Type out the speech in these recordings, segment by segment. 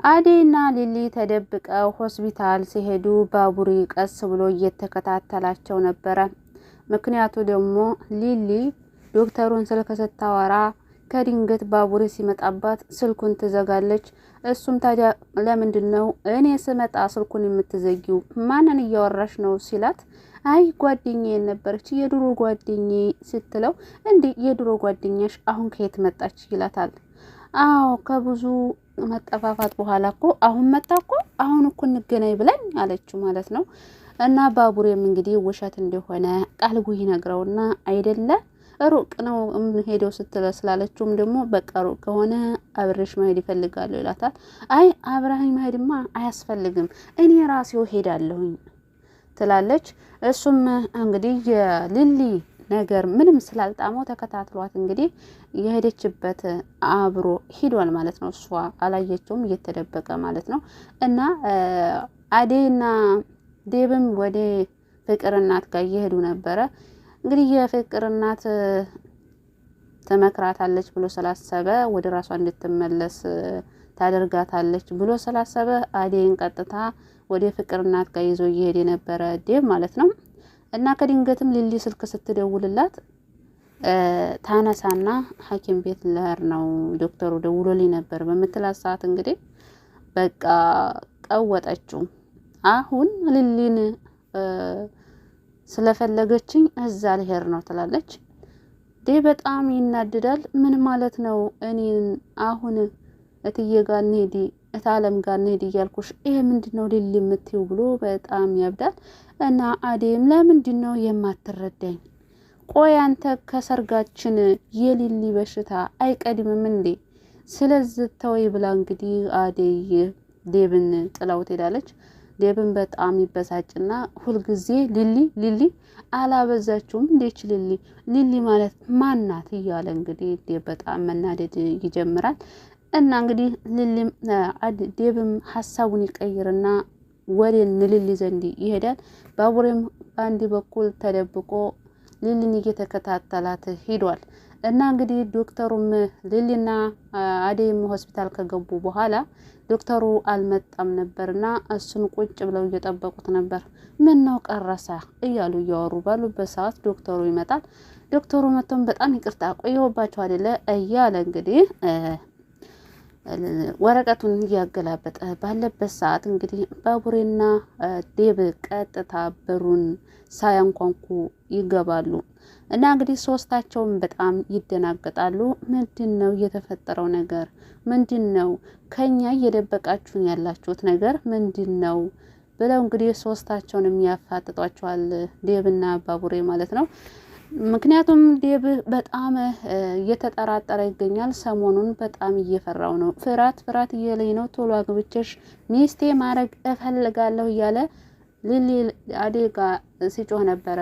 አዴና ሊሊ ተደብቀው ሆስፒታል ሲሄዱ ባቡሬ ቀስ ብሎ እየተከታተላቸው ነበረ። ምክንያቱ ደግሞ ሊሊ ዶክተሩን ስልክ ስታወራ ከድንገት ባቡሬ ሲመጣባት ስልኩን ትዘጋለች። እሱም ታዲያ ለምንድነው እኔ ስመጣ ስልኩን የምትዘጊው? ማንን እያወራሽ ነው ሲላት አይ ጓደኛዬ ነበረች የድሮ ጓደኛዬ ስትለው እንዴ የድሮ ጓደኛሽ አሁን ከየት መጣች ይላታል። አዎ ከብዙ መጠፋፋት በኋላ እኮ አሁን መጣ እኮ አሁን እኮ እንገናኝ ብለን አለችው ማለት ነው። እና ባቡሬም እንግዲህ ውሸት እንደሆነ ቃልጉ ይነግረውና አይደለ ሩቅ ነው ሄደው ስላለችውም ደግሞ በቃ ሩቅ ከሆነ አብረሽ መሄድ ይፈልጋሉ ይላታል። አይ አብረኸኝ መሄድማ አያስፈልግም እኔ ራሴው ሄዳለሁኝ ትላለች። እሱም እንግዲህ የሊሊ ነገር ምንም ስላልጣመው ተከታትሏት እንግዲህ የሄደችበት አብሮ ሂዷል ማለት ነው። እሷ አላየችውም እየተደበቀ ማለት ነው። እና አዴና ዴብም ወደ ፍቅር እናት ጋር እየሄዱ ነበረ። እንግዲህ የፍቅር እናት ተመክራታለች ብሎ ስላሰበ ወደ ራሷ እንድትመለስ ታደርጋታለች ብሎ ስላሰበ አዴን ቀጥታ ወደ ፍቅር እናት ጋር ይዞ እየሄደ ነበረ ዴብ ማለት ነው። እና ከድንገትም ሊሊ ስልክ ስትደውልላት ታነሳና ሐኪም ቤት ልሄድ ነው ዶክተሩ ደውሎልኝ ነበር በምትላት ሰዓት እንግዲህ በቃ ቀወጠችው። አሁን ሊሊን ስለፈለገችኝ እዛ ልሄድ ነው ትላለች። ዴብ በጣም ይናደዳል። ምን ማለት ነው እኔን አሁን እትዬ ጋር እንሂድ እታለም ጋር እንሂድ እያልኩሽ ይሄ ምንድነው ሊሊ የምትይው ብሎ በጣም ያብዳል። እና አዴም ለምንድነው የማትረዳኝ? ቆይ አንተ ከሰርጋችን የሊሊ በሽታ አይቀድምም እንዴ? ስለዚህ ተወይ ብላ እንግዲህ አዴይ ዴብን ጥላው ትሄዳለች። ዴብን በጣም ይበሳጭና ሁልጊዜ ሊሊ አላበዛችውም እንዴች ሊሊ ማለት ማናት እያለ እንግዲህ ዴብ በጣም መናደድ ይጀምራል። እና እንግዲህ ዴብም ሀሳቡን ይቀይርና ወደ ሊሊ ዘንድ ይሄዳል። ባቡሬም በአንድ በኩል ተደብቆ ሊሊን እየተከታተላት ሂዷል። እና እንግዲህ ዶክተሩም ሊሊና አዴም ሆስፒታል ከገቡ በኋላ ዶክተሩ አልመጣም ነበርና እሱን ቁጭ ብለው እየጠበቁት ነበር። ምን ነው ቀረሳ እያሉ እያወሩ ባሉበት ሰዓት ዶክተሩ ይመጣል። ዶክተሩ መጥቶም በጣም ይቅርታ ቆየሁባቸው አይደለ እያለ እንግዲህ ወረቀቱን እያገላበጠ ባለበት ሰዓት እንግዲህ ባቡሬና ዴብ ቀጥታ በሩን ሳያንኳኩ ይገባሉ። እና እንግዲህ ሶስታቸውም በጣም ይደናገጣሉ። ምንድነው የተፈጠረው ነገር? ምንድነው ከኛ እየደበቃችሁን ያላችሁት ነገር ምንድነው ብለው እንግዲህ ሶስታቸውን የሚያፋጥጧቸዋል ዴብና ባቡሬ ማለት ነው። ምክንያቱም ዴብ በጣም እየተጠራጠረ ይገኛል። ሰሞኑን በጣም እየፈራው ነው። ፍራት እያለኝ ነው። ቶሎ አግብቼሽ ሚስቴ ማድረግ እፈልጋለሁ እያለ ሊሊ አዴ ጋር ሲጮህ ነበረ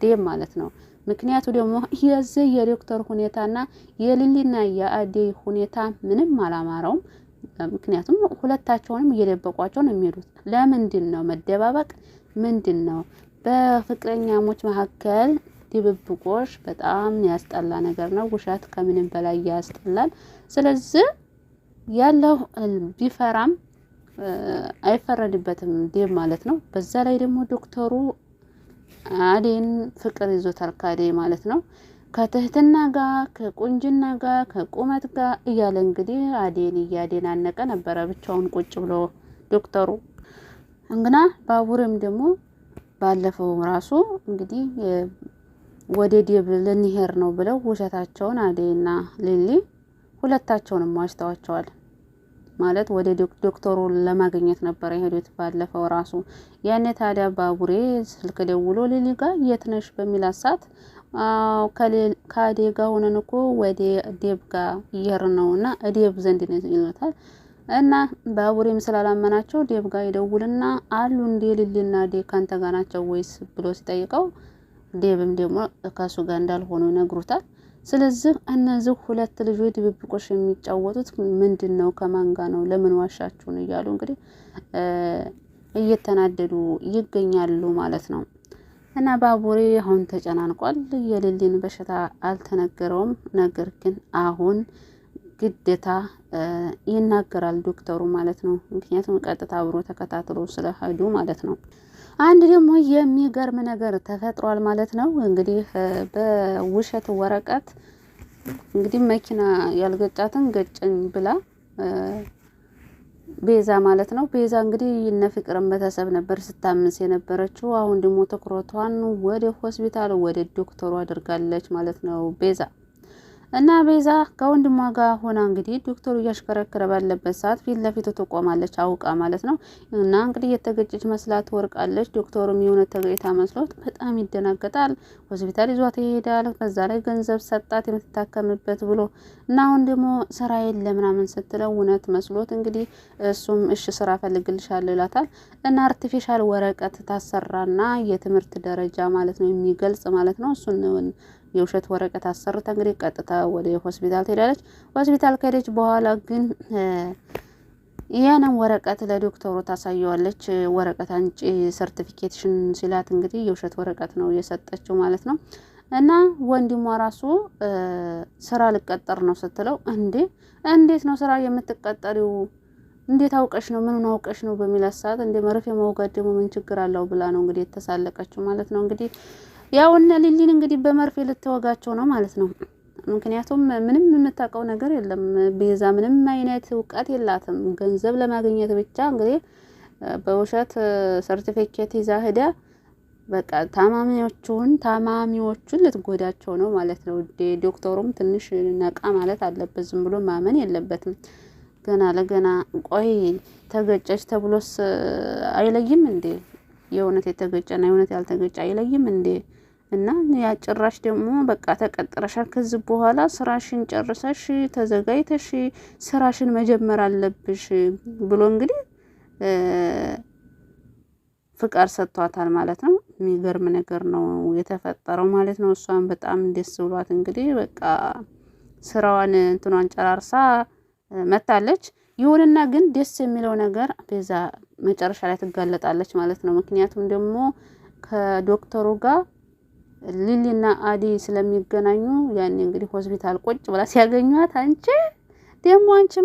ዴብ ማለት ነው። ምክንያቱ ደግሞ የዚህ የዶክተር ሁኔታና የሊሊና የአዴ ሁኔታ ምንም አላማረውም። ምክንያቱም ሁለታቸውንም እየደበቋቸው ነው የሚሄዱት። ለምንድን ነው መደባበቅ? ምንድን ነው በፍቅረኛሞች መካከል ድብብቆሽ በጣም ያስጠላ ነገር ነው። ውሸት ከምንም በላይ ያስጠላል። ስለዚህ ያለው ቢፈራም አይፈረድበትም ዴብ ማለት ነው። በዛ ላይ ደግሞ ዶክተሩ አዴን ፍቅር ይዞታል ካዴ ማለት ነው። ከትህትና ጋር ከቁንጅና ጋር ከቁመት ጋር እያለ እንግዲህ አዴን እያደናነቀ ነበረ ብቻውን ቁጭ ብሎ ዶክተሩ። እንግና ባቡሬም ደግሞ ባለፈው ራሱ እንግዲህ ወደ ዴብ ልንሄድ ነው ብለው ውሸታቸውን አዴና ሊሊ ሁለታቸውንም ዋሽተዋቸዋል ማለት ወደ ዶክተሩ ለማግኘት ነበር የሄዱት ባለፈው ራሱ። ያኔ ታዲያ ባቡሬ ስልክ ደውሎ ሊሊ ጋር የት ነሽ በሚላት ሰዓት ከአዴ ጋር ሆነን እኮ ወደ ዴብ ጋር እየሄድን ነውና ዴብ ዘንድ ነው ይሉታል። እና ባቡሬም ስላላመናቸው ዴብ ጋር ይደውልና አሉ እንዴ ሊሊና ዴ ካንተ ጋር ናቸው ወይስ ብሎ ሲጠይቀው ዴብም ደግሞ ከሱ ጋር እንዳልሆኑ ይነግሩታል። ስለዚህ እነዚህ ሁለት ልጆች ድብብቆሽ የሚጫወቱት ምንድነው? ከማን ጋር ነው? ለምን ዋሻችሁን? እያሉ እንግዲህ እየተናደዱ ይገኛሉ ማለት ነው። እና ባቡሬ አሁን ተጨናንቋል። የሊሊን በሽታ አልተነገረውም። ነገር ግን አሁን ግዴታ ይናገራል ዶክተሩ ማለት ነው። ምክንያቱም ቀጥታ አብሮ ተከታትሎ ስለሄዱ ማለት ነው። አንድ ደግሞ የሚገርም ነገር ተፈጥሯል ማለት ነው። እንግዲህ በውሸት ወረቀት እንግዲህ መኪና ያልገጫትን ገጨኝ ብላ ቤዛ ማለት ነው። ቤዛ እንግዲህ እነ ፍቅርን ቤተሰብ ነበር ስታምስ የነበረችው። አሁን ደግሞ ትኩረቷን ወደ ሆስፒታል ወደ ዶክተሩ አድርጋለች ማለት ነው ቤዛ እና ቤዛ ከወንድሟ ጋር ሆና እንግዲህ ዶክተሩ እያሽከረከረ ባለበት ሰዓት ፊት ለፊቱ ትቆማለች አውቃ ማለት ነው። እና እንግዲህ የተገጨች መስላት ትወርቃለች። ዶክተሩም የሆነ ተገይታ መስሎት በጣም ይደናገጣል። ሆስፒታል ይዟት ይሄዳል። ከዛ ላይ ገንዘብ ሰጣት የምትታከምበት ብሎ እና አሁን ደግሞ ስራ የለ ምናምን ስትለው እውነት መስሎት እንግዲህ እሱም እሺ ስራ ፈልግልሻለሁ ይላታል። እና አርቲፊሻል ወረቀት ታሰራና የትምህርት ደረጃ ማለት ነው የሚገልጽ ማለት ነው እሱን የውሸት ወረቀት አሰርታ እንግዲህ ቀጥታ ወደ ሆስፒታል ትሄዳለች። ሆስፒታል ከሄደች በኋላ ግን ያንን ወረቀት ለዶክተሩ ታሳየዋለች። ወረቀት አንጪ ሰርቲፊኬሽን ሲላት እንግዲህ የውሸት ወረቀት ነው የሰጠችው ማለት ነው። እና ወንድሟ ራሱ ስራ ልቀጠር ነው ስትለው እንዴት ነው ስራ የምትቀጠሪው? እንዴት አውቀሽ ነው? ምኑን አውቀሽ ነው? በሚላት ሰዓት እንደ መርፌ መውጋት ደግሞ ምን ችግር አለው ብላ ነው እንግዲህ የተሳለቀችው ማለት ነው። እንግዲህ ያው እነ ሊሊን እንግዲህ በመርፌ ልትወጋቸው ነው ማለት ነው። ምክንያቱም ምንም የምታውቀው ነገር የለም። ቤዛ ምንም አይነት እውቀት የላትም። ገንዘብ ለማግኘት ብቻ እንግዲህ በውሸት ሰርቲፊኬት ይዛ ሄዳ በቃ ታማሚዎቹን ልትጎዳቸው ነው ማለት ነው። ዶክተሩም ትንሽ ነቃ ማለት አለበት። ዝም ብሎ ማመን የለበትም። ገና ለገና ቆይ ተገጨች ተብሎስ አይለይም እንዴ? የእውነት የተገጨና የእውነት ያልተገጨ አይለይም እንዴ? እና ያ ጭራሽ ደግሞ በቃ ተቀጥረሻል፣ ከዚህ በኋላ ስራሽን ጨርሰሽ ተዘጋጅተሽ ስራሽን መጀመር አለብሽ ብሎ እንግዲህ ፍቃድ ሰጥቷታል ማለት ነው። የሚገርም ነገር ነው የተፈጠረው ማለት ነው። እሷን በጣም ደስ ብሏት እንግዲህ በቃ ስራዋን እንትኗን ጨራርሳ መታለች። ይሁንና ግን ደስ የሚለው ነገር ቤዛ መጨረሻ ላይ ትጋለጣለች ማለት ነው። ምክንያቱም ደግሞ ከዶክተሩ ጋር ሊሊና አዲ ስለሚገናኙ ያኔ እንግዲህ ሆስፒታል ቁጭ ብላ ሲያገኟት አንቺ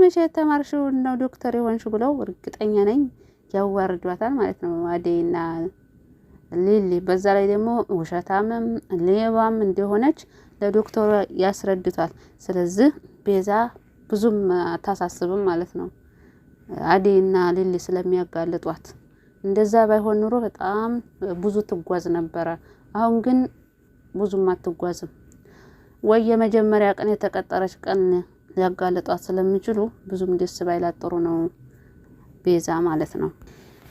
መቼ የተማርሽው ነው ዶክተር የሆንሽው ብለው እርግጠኛ ነኝ ያዋርዷታል ማለት ነው አዲና ሊሊ። በዛ ላይ ደግሞ ውሸታምም ሌባም እንደሆነች ለዶክተሩ ያስረድቷል። ስለዚህ ቤዛ ብዙም አታሳስብም ማለት ነው አዲና ሊሊ ስለሚያጋልጧት። እንደዛ ባይሆን ኑሮ በጣም ብዙ ትጓዝ ነበረ። አሁን ግን ብዙም አትጓዝም። ወይ የመጀመሪያ ቀን የተቀጠረች ቀን ሊያጋልጧት ስለሚችሉ ብዙም ደስ ባይላት ጥሩ ነው ቤዛ ማለት ነው።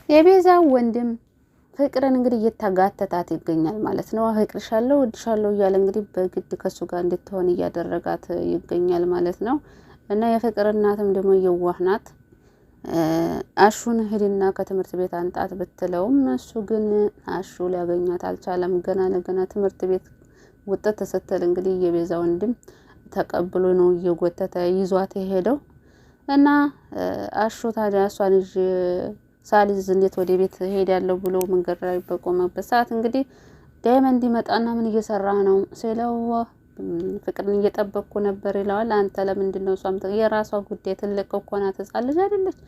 የቤዛ ወንድም ፍቅርን እንግዲህ እየተጋተታት ይገኛል ማለት ነው። አፍቅርሻለሁ እወድሻለሁ እያለ እንግዲህ በግድ ከሱ ጋር እንድትሆን እያደረጋት ይገኛል ማለት ነው። እና የፍቅር እናትም ደግሞ የዋህ ናት። አሹን ሂድና ከትምህርት ቤት አንጣት ብትለውም እሱ ግን አሹ ሊያገኛት አልቻለም። ገና ለገና ትምህርት ቤት ውጥት ስትል እንግዲህ የቤዛ ወንድም ተቀብሎ ነው እየጎተተ ይዟት የሄደው። እና አሹ ታዲያ እሷን ሳሊዝ እንዴት ወደ ቤት ሄዳለሁ ብሎ መንገድ ላይ በቆመበት ሰዓት እንግዲህ ዳይመንድ ይመጣና ምን እየሰራ ነው ሲለው ፍቅርን እየጠበቅኩ ነበር ይለዋል። አንተ ለምንድን ነው? እሷም የራሷ ጉዳይ ትልቅ እኮ ናት ህጻን ልጅ አይደለች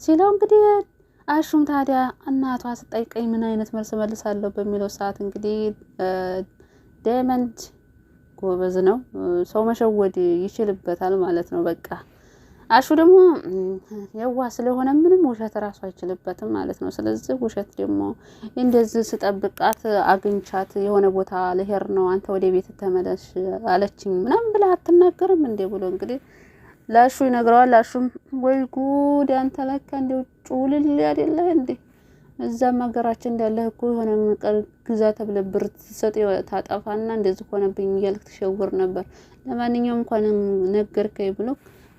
ሲለው እንግዲህ አሹም ታዲያ እናቷ ስጠይቀኝ ምን አይነት መልስ መልሳለሁ በሚለው ሰዓት እንግዲህ ዳይመንድ ጎበዝ ነው፣ ሰው መሸወድ ይችልበታል ማለት ነው። በቃ አሹ ደግሞ የዋ ስለሆነ ምንም ውሸት ራሱ አይችልበትም ማለት ነው። ስለዚህ ውሸት ደግሞ እንደዚህ ስጠብቃት አግኝቻት የሆነ ቦታ ልሄድ ነው አንተ ወደ ቤት ተመለሽ አለችኝ ምናምን ብላ አትናገርም እንዴ ብሎ እንግዲህ ላሹ ይነግረዋል። ላሹም ወይ ጉድ አንተ ለካ እንደው ጩልል አይደለ እንዴ እዛም ሀገራችን እንዳለ እኮ የሆነ ነገር ግዛ ተብለ ብር ትሰጥ ታጠፋና እንደዚህ ሆነብኝ እያልክ ትሸውር ነበር። ለማንኛውም እንኳን ነገርከኝ ብሎ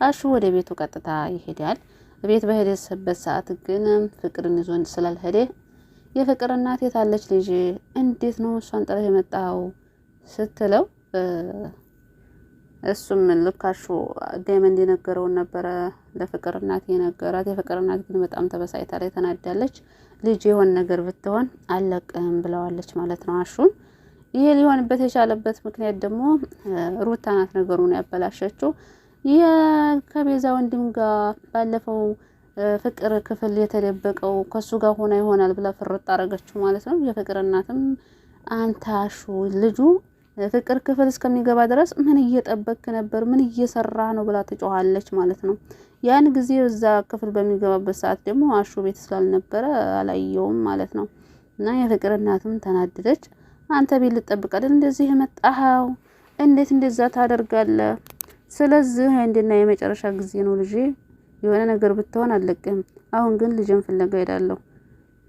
አሹ ወደ ቤቱ ቀጥታ ይሄዳል። ቤት በሄደበት ሰዓት ግን ፍቅርን ይዞ ስላልሄደ የፍቅር እናት የታለች ልጅ እንዴት ነው እሷን ጥለህ የመጣው ስትለው እሱም ልካሹ ዳይመንድ የነገረውን ነበረ ለፍቅር እናት የነገራት። የፍቅር እናት ግን በጣም ተበሳጭታለች፣ ተናዳለች። ልጅ የሆነ ነገር ብትሆን አለቅህም ብለዋለች ማለት ነው አሹን። ይሄ ሊሆንበት የቻለበት ምክንያት ደግሞ ሩታ ናት ነገሩን ያበላሸችው። ይሄ ከቤዛ ወንድም ጋር ባለፈው ፍቅር ክፍል የተደበቀው ከሱ ጋር ሆና ይሆናል ብላ ፍርጥ አረገችው ማለት ነው። የፍቅር እናትም አንታሹ ልጁ ፍቅር ክፍል እስከሚገባ ድረስ ምን እየጠበክ ነበር? ምን እየሰራ ነው ብላ ትጮሃለች ማለት ነው። ያን ጊዜ እዛ ክፍል በሚገባበት ሰዓት ደግሞ አሹ ቤት ስላልነበረ አላየውም ማለት ነው። እና የፍቅር እናትም ተናደደች። አንተ ቤት ልጠብቅ አይደል እንደዚህ የመጣኸው? እንዴት እንደዛ ታደርጋለህ? ስለዚህ አንድና የመጨረሻ ጊዜ ነው ልጄ፣ የሆነ ነገር ብትሆን አለቅም። አሁን ግን ልጅን ፍለጋ ሄዳለሁ።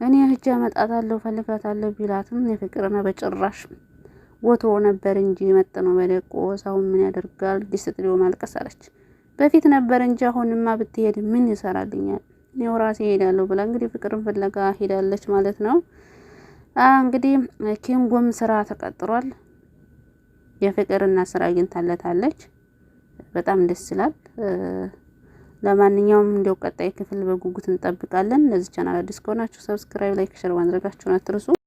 እኔ ሂጅ አመጣታለሁ ፈልጋታለሁ ቢላትም የፍቅርና በጭራሽ ወትሮ ነበር እንጂ መጥነው በደቆ ሰው ምን ያደርጋል ዲስት ጥሎ ማልቀስ አለች። በፊት ነበር እንጂ አሁንማ ብትሄድ ምን ይሰራልኛል? እኔው ራሴ ሄዳለሁ ብላ እንግዲህ ፍቅርን ፍለጋ ሄዳለች ማለት ነው። እንግዲህ ኪንጎም ስራ ተቀጥሯል። የፍቅርና ስራ አግኝታለታለች። በጣም ደስ ይላል። ለማንኛውም እንደው ቀጣይ ክፍል በጉጉት እንጠብቃለን። ለዚህ ቻናል አዲስ ከሆናችሁ ሰብስክራይብ፣ ላይክ፣ ሼር ማድረጋችሁን አትርሱ።